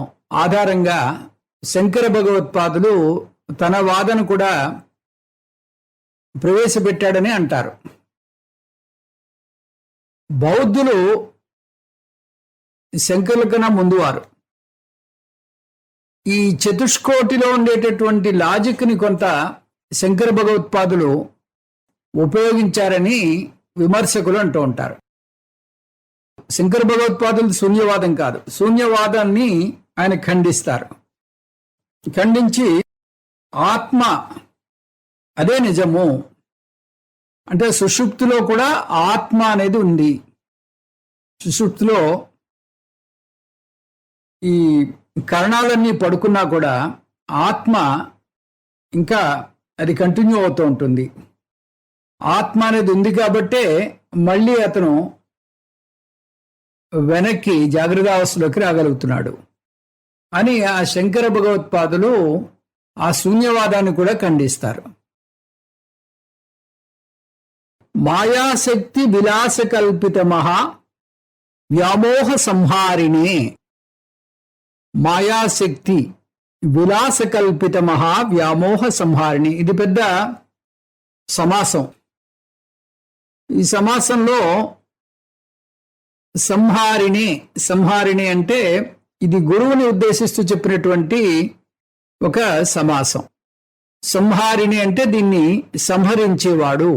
ఆధారంగా శంకర భగవత్పాదులు తన వాదన కూడా ప్రవేశపెట్టాడని అంటారు. బౌద్ధులు శంకరుల కన్నా ముందువారు. ఈ చతుష్కోటిలో ఉండేటటువంటి లాజిక్ని కొంత శంకర భగవత్పాదులు ఉపయోగించారని విమర్శకులు అంటూ ఉంటారు. శంకర భగవత్పాదులు శూన్యవాదం కాదు, శూన్యవాదాన్ని ఆయన ఖండిస్తారు. ఖండించి ఆత్మ అదే నిజము అంటే సుషుప్తిలో కూడా ఆత్మ అనేది ఉంది. సుషుప్తిలో ఈ కరణాలన్నీ పడుకున్నా కూడా ఆత్మ ఇంకా అది కంటిన్యూ అవుతూ ఉంటుంది. ఆత్మ అనేది ఉంది కాబట్టే మళ్ళీ అతను వెనక్కి జాగ్రత్తావస్థలోకి రాగలుగుతున్నాడు అని ఆ శంకర భగవత్పాదులు ఆ శూన్యవాదాన్ని కూడా ఖండిస్తారు. మాయాశక్తి విలాస కల్పిత మహా వ్యామోహ సంహారిణే. మాయాశక్తి విలాస కల్పిత మహా వ్యామోహ సంహారిణి. ఇది పెద్ద సమాసం. ఈ సమాసంలో సంహారిణి అంటే ఇది గురువుని ఉద్దేశిస్తూ చెప్పినటువంటి ఒక సమాసం. సంహారిణి అంటే దీన్ని సంహరించేవాడు.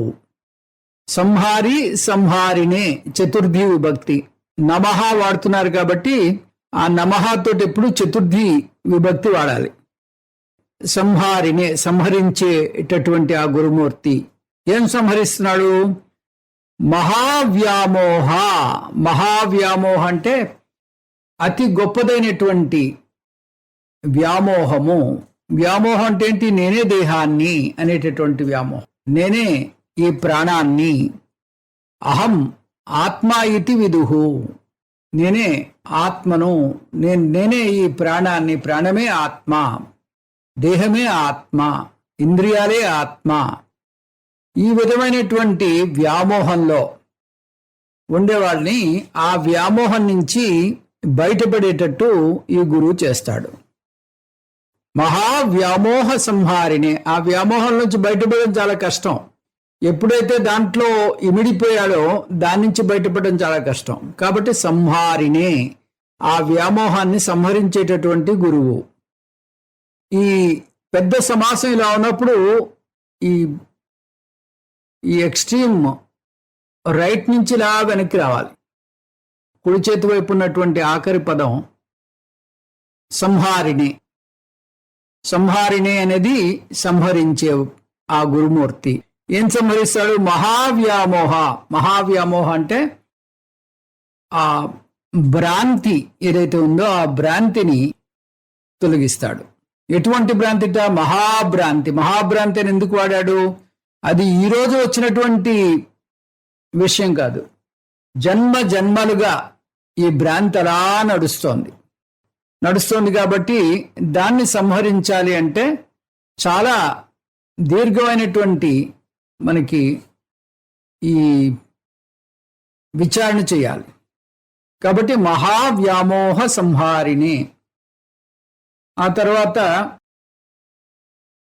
సంహారిణే చతుర్థి విభక్తి. నమః వాడుతున్నారు కాబట్టి ఆ నమః తోటి ఎప్పుడు చతుర్థి విభక్తి వాడాలి. సంహారిణే సంహరించేటటువంటి ఆ గురుమూర్తి ఏం సంహరిస్తున్నాడు? మహావ్యామోహ అంటే అతి గొప్పదైనటువంటి వ్యామోహము. వ్యామోహం అంటే ఏంటి? నేనే దేహాన్ని అనేటటువంటి వ్యామోహం. నేనే ఈ ప్రాణాన్ని. అహం ఆత్మ ఇతి విదుహు. నేనే ఆత్మను. నేనే ఈ ప్రాణాన్ని. ప్రాణమే ఆత్మ, దేహమే ఆత్మ, ఇంద్రియాలే ఆత్మ. ఈ విధమైనటువంటి వ్యామోహంలో ఉండేవాళ్ళని ఆ వ్యామోహం నుంచి బయటపడేటట్టు ఈ గురువు చేస్తాడు. మహావ్యామోహ సంహారిణే. ఆ వ్యామోహం నుంచి బయటపడడం చాలా కష్టం. ఎప్పుడైతే దాంట్లో ఇమిడిపోయాడో దాని నుంచి బయటపడడం చాలా కష్టం. కాబట్టి సంహారిణే, ఆ వ్యామోహాన్ని సంహరించేటటువంటి గురువు. ఈ పెద్ద సమాసం ఇలా ఉన్నప్పుడు ఈ ఎక్స్ట్రీమ్ రైట్ నుంచి ఇలా వెనక్కి రావాలి. కుడి చేతి వైపు ఉన్నటువంటి ఆఖరి పదం సంహారిణి అనేది సంహరించే ఆ గురుమూర్తి. ఏం సంహరిస్తాడు? మహావ్యామోహ అంటే ఆ భ్రాంతి ఏదైతే ఉందో ఆ భ్రాంతిని తొలగిస్తాడు. ఎటువంటి భ్రాంతిట? మహాభ్రాంతి అని ఎందుకు వాడాడు? అది ఈరోజు వచ్చినటువంటి విషయం కాదు. జన్మలుగా ఈ భ్రాంతి అలా నడుస్తోంది కాబట్టి దాన్ని సంహరించాలి అంటే చాలా దీర్ఘమైనటువంటి మనకి ఈ విచారణ చేయాలి. కాబట్టి మహావ్యామోహ సంహారిణి. ఆ తర్వాత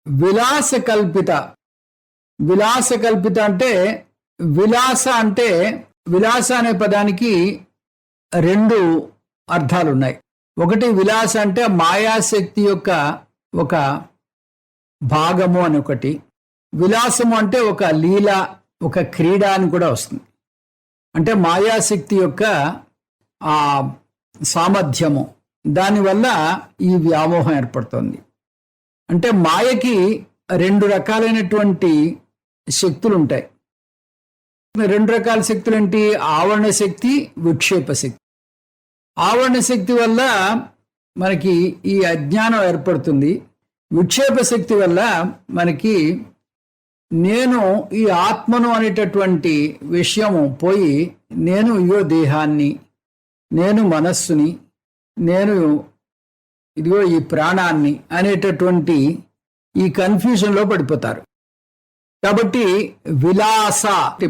విలాస కల్పిత అంటే విలాస అనే పదానికి రెండు అర్థాలు ఉన్నాయి. ఒకటి విలాస అంటే మాయాశక్తి యొక్క ఒక భాగము అని ఒకటి. విలాసము అంటే ఒక లీల, ఒక క్రీడ అని కూడా వస్తుంది. అంటే మాయాశక్తి యొక్క ఆ సామర్థ్యము, దానివల్ల ఈ వ్యామోహం ఏర్పడుతుంది. అంటే మాయకి రెండు రకాలైనటువంటి శక్తులు ఉంటాయి. రెండు రకాల శక్తులు ఏంటి? ఆవరణ శక్తి, విక్షేప శక్తి. ఆవరణ శక్తి వల్ల మనకి ఈ అజ్ఞానం ఏర్పడుతుంది. విక్షేప శక్తి వల్ల మనకి నేను ఈ ఆత్మను అనేటటువంటి విషయము పోయి నేను ఇగో దేహాన్ని, నేను మనస్సుని, నేను ఇదిగో ఈ ప్రాణాన్ని అనేటటువంటి ఈ కన్ఫ్యూజన్లో పడిపోతారు. కాబట్టి విలాస,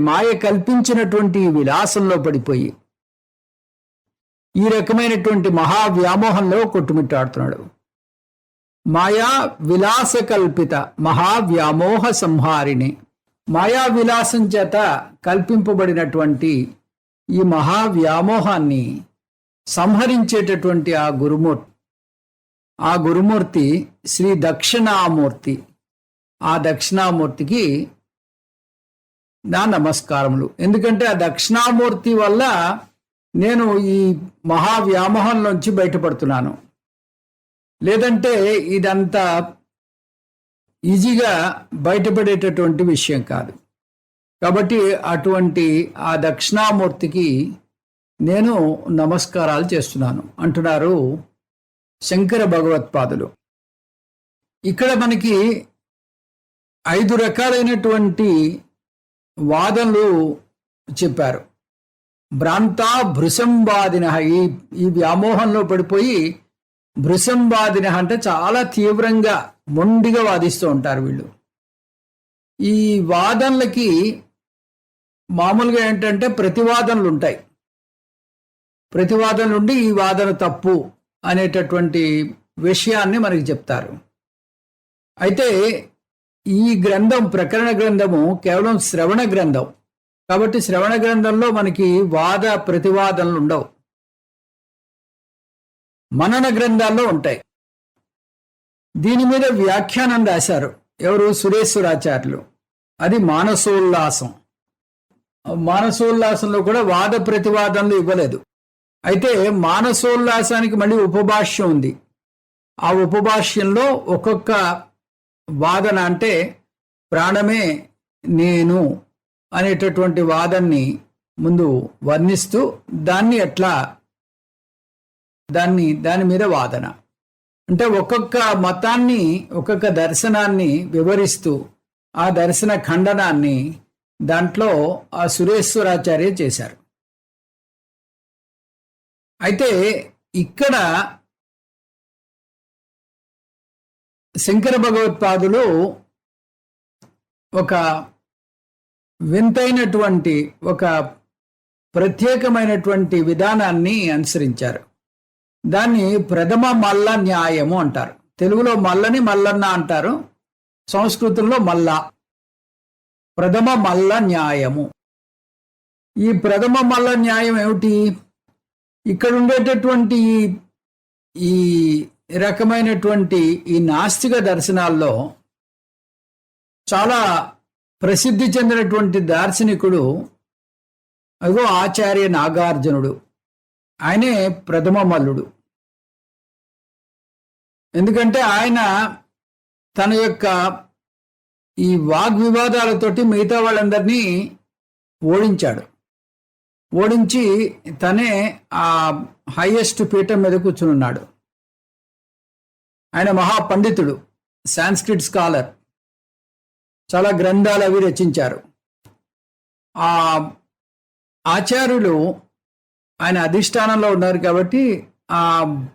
మాయ కల్పించినటువంటి విలాసంలో పడిపోయి ఈ రకమైనటువంటి మహావ్యామోహంలో కొట్టుమిట్టాడుతున్నాడు. మాయా విలాస కల్పిత మహావ్యామోహ సంహారిణి. మాయా విలాసం చేత కల్పింపబడినటువంటి ఈ మహావ్యామోహాన్ని సంహరించేటటువంటి ఆ గురుమూర్తి శ్రీ దక్షిణామూర్తి. ఆ దక్షిణామూర్తికి నా నమస్కారములు. ఎందుకంటే ఆ దక్షిణామూర్తి వల్ల నేను ఈ మహావ్యామోహంలోంచి బయటపడుతున్నాను. లేదంటే ఇదంతా ఈజీగా బయటపడేటటువంటి విషయం కాదు. కాబట్టి అటువంటి ఆ దక్షిణామూర్తికి నేను నమస్కారాలు చేస్తున్నాను అంటున్నారు శంకర భగవత్పాదులు. ఇక్కడ మనకి 5 రకాలైనటువంటి వాదనలు చెప్పారు. భ్రాంతా భృశంవాదిన, ఈ వ్యామోహంలో పడిపోయి భృశంవాదిన అంటే చాలా తీవ్రంగా మొండిగా వాదిస్తూ ఉంటారు వీళ్ళు. ఈ వాదనలకి మామూలుగా ఏంటంటే ప్రతివాదనలు ఉంటాయి. ప్రతివాదనలు ఉండి ఈ వాదన తప్పు అనేటటువంటి విషయాన్ని మనకి చెప్తారు. అయితే ఈ గ్రంథం, ప్రకరణ గ్రంథము కేవలం శ్రవణ గ్రంథం కాబట్టి శ్రవణ గ్రంథంలో మనకి వాద ప్రతివాదనలు ఉండవు. మనన గ్రంథాల్లో ఉంటాయి. దీని మీద వ్యాఖ్యానం రాశారు ఎవరు? సురేశ్వరాచార్యులు. అది మానసోల్లాసం. మానసోల్లాసంలో కూడా వాద ప్రతివాదనలు ఇవ్వలేదు. అయితే మానసోల్లాసానికి మళ్ళీ ఉపభాష్యం ఉంది. ఆ ఉపభాష్యంలో ఒక్కొక్క వాదన అంటే ప్రాణమే నేను అనేటటువంటి వాదనని ముందు వర్ణిస్తూ దాని మీద వాదన అంటే ఒక్కొక్క మతాన్ని, ఒక్కొక్క దర్శనాన్ని వివరిస్తూ ఆ దర్శన ఖండనాన్ని దాంట్లో ఆ సురేశ్వరాచార్య చేశారు. అయితే ఇక్కడ శంకర భగవత్పాదులు ఒక వింతైనటువంటి, ఒక ప్రత్యేకమైనటువంటి విధానాన్ని అనుసరించారు. దాన్ని ప్రథమ మల్ల న్యాయము అంటారు. తెలుగులో మల్లని మల్లన్న అంటారు, సంస్కృతంలో మల్ల. ప్రథమ మల్ల న్యాయము. ఈ ప్రథమ మల్ల న్యాయం ఏమిటి? ఇక్కడ ఉండేటటువంటి ఈ రకమైనటువంటి ఈ నాస్తిక దర్శనాల్లో చాలా ప్రసిద్ధి చెందినటువంటి దార్శనికుడు అదిగో ఆచార్య నాగార్జునుడు. ఆయనే ప్రథమ మల్లుడు. ఎందుకంటే ఆయన తన యొక్క ఈ వాగ్వివాదాలతోటి మిగతా వాళ్ళందరినీ ఓడించాడు. ఓడించి తనే ఆ హైయెస్ట్ పీఠం మీద కూర్చున్నాడు. ఆయన మహాపండితుడు, సాంస్క్రిట్ స్కాలర్. చాలా గ్రంథాలు అవి రచించారు. ఆ ఆచార్యులు ఆయన అధిష్టానంలో ఉన్నారు కాబట్టి, ఆ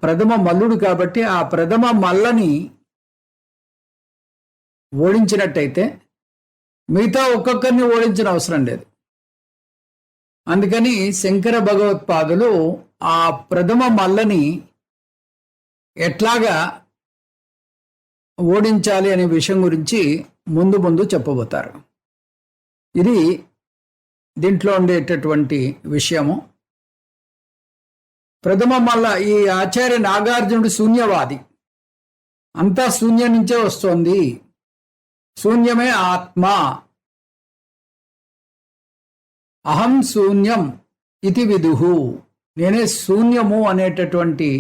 ప్రథమ మల్లుడు కాబట్టి ఆ ప్రథమ మల్లని ఓడించినట్టయితే మిగతా ఒక్కొక్కరిని ఓడించిన అవసరం లేదు. అందుకని శంకర భగవత్పాదులు ఆ ప్రథమ మల్లని ఎట్లాగా ఓడించాలి అనే విషయం గురించి ముందు ముందు చెప్పబోతారు. ఇది దీంట్లో ఉండేటటువంటి విషయము. ప్రథమ మల్ల ఈ ఆచార్య నాగార్జునుడు శూన్యవాది. అంతా శూన్యం నుంచే వస్తోంది, శూన్యమే ఆత్మ, అహం శూన్యం ఇది విదుహు, నేనే శూన్యము అనేటటువంటి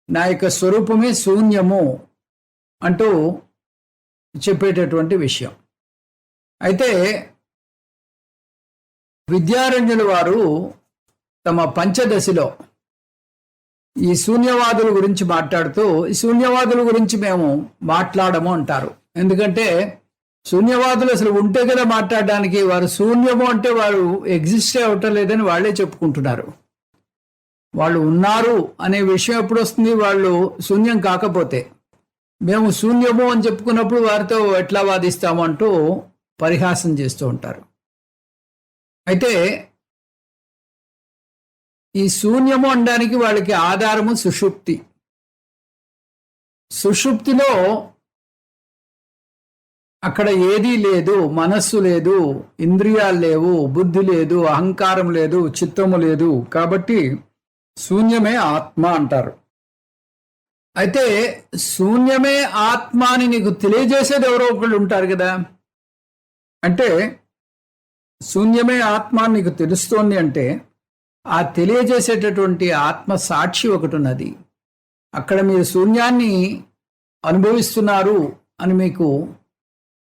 నా యొక్క స్వరూపమే శూన్యము అంటూ చెప్పేటటువంటి విషయం. అయితే విద్యారణ్యుల వారు తమ పంచదశిలో ఈ శూన్యవాదుల గురించి మాట్లాడుతూ, ఈ శూన్యవాదుల గురించి మేము మాట్లాడము అంటారు. ఎందుకంటే శూన్యవాదులు అసలు ఉంటే కదా మాట్లాడడానికి. వారు శూన్యము అంటే వారు ఎగ్జిస్టే అవటం లేదని వాళ్ళే చెప్పుకుంటున్నారు. వాళ్ళు ఉన్నారు అనే విషయం ఎప్పుడు వస్తుంది? వాళ్ళు శూన్యం కాకపోతే. మేము శూన్యము అని చెప్పుకున్నప్పుడు వారితో ఎట్లా వాదిస్తాము అంటూ పరిహాసం చేస్తూ ఉంటారు. అయితే ఈ శూన్యము అనడానికి వాళ్ళకి ఆధారము సుషుప్తి. సుషుప్తిలో అక్కడ ఏదీ లేదు, మనస్సు లేదు, ఇంద్రియాలు లేవు, బుద్ధి లేదు, అహంకారం లేదు, చిత్తము లేదు. కాబట్టి శూన్యమే ఆత్మ అంటారు. అయితే శూన్యమే ఆత్మ అని నీకు తెలియజేసేది ఎవరో ఒకళ్ళు ఉంటారు కదా. అంటే శూన్యమే ఆత్మ అని నీకు తెలుస్తోంది అంటే ఆ తెలియజేసేటటువంటి ఆత్మ సాక్షి ఒకటి ఉన్నది. అక్కడ మీరు శూన్యాన్ని అనుభవిస్తున్నారు అని మీకు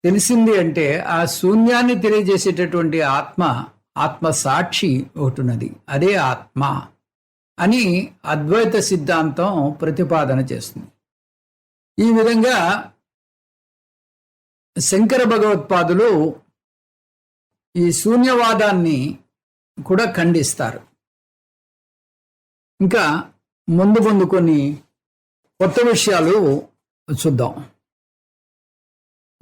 తెలిసింది అంటే ఆ శూన్యాన్ని తెలియజేసేటటువంటి ఆత్మ సాక్షి ఒకటి ఉన్నది. అదే ఆత్మ అని అద్వైత సిద్ధాంతం ప్రతిపాదన చేస్తుంది. ఈ విధంగా శంకర భగవత్పాదులు ఈ శూన్యవాదాన్ని కూడా ఖండిస్తారు. ఇంకా ముందు ముందు కొన్ని కొత్త విషయాలు చూద్దాం.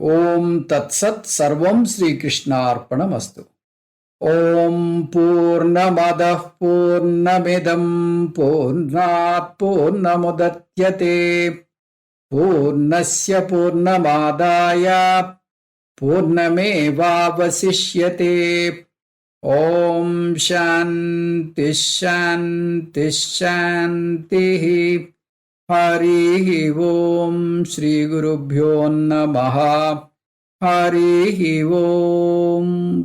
ఓం తత్సత్ సర్వం శ్రీకృష్ణార్పణమస్తు. ఓం పూర్ణమదః పూర్ణమిదం పూర్ణాత్ పూర్ణముదచ్యతే పూర్ణస్య పూర్ణమాదాయ పూర్ణమేవావశిష్యతే. ఓం శాంతి శాంతి శాంతి. హరి ఓం శ్రీ గురుభ్యో నమః. హరి ఓం.